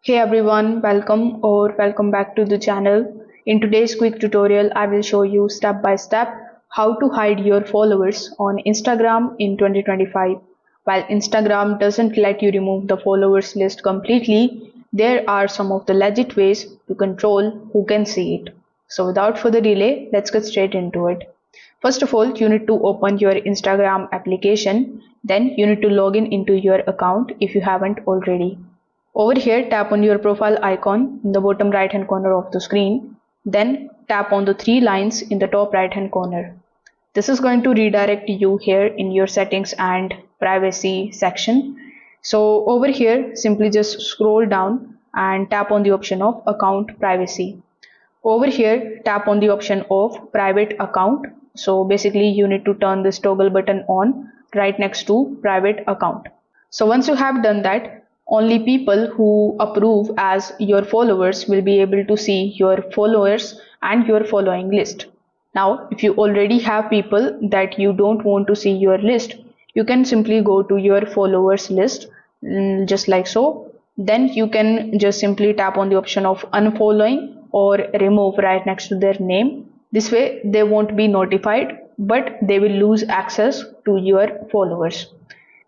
Hey everyone, welcome back to the channel. In today's quick tutorial, I will show you step by step how to hide your followers on Instagram in 2025. While Instagram doesn't let you remove the followers list completely, there are some of the legit ways to control who can see it. So without further delay, let's get straight into it. First of all, you need to open your Instagram application. Then you need to log in into your account if you haven't already. Over here, tap on your profile icon in the bottom right hand corner of the screen. Then tap on the three lines in the top right hand corner. This is going to redirect you here in your settings and privacy section. So over here, simply just scroll down and tap on the option of account privacy. Over here, tap on the option of private account. So basically you need to turn this toggle button on right next to private account. So once you have done that, only people who approve as your followers will be able to see your followers and your following list. Now, if you already have people that you don't want to see your list, you can simply go to your followers list, just like so. Then you can just simply tap on the option of unfollowing or remove right next to their name. This way they won't be notified, but they will lose access to your followers.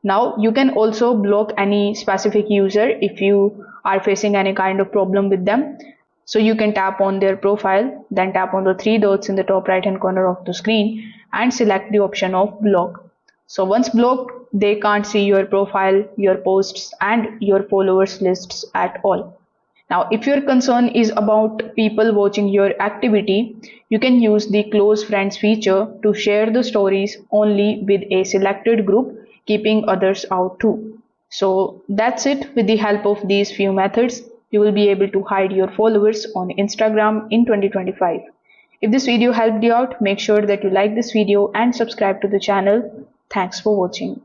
Now you can also block any specific user if you are facing any kind of problem with them. So you can tap on their profile, then tap on the three dots in the top right hand corner of the screen and select the option of block. So once blocked, they can't see your profile, your posts and your followers lists at all. Now, if your concern is about people watching your activity, you can use the close friends feature to share the stories only with a selected group, keeping others out too. So that's it. With the help of these few methods, you will be able to hide your followers on Instagram in 2025. If this video helped you out, make sure that you like this video and subscribe to the channel. Thanks for watching.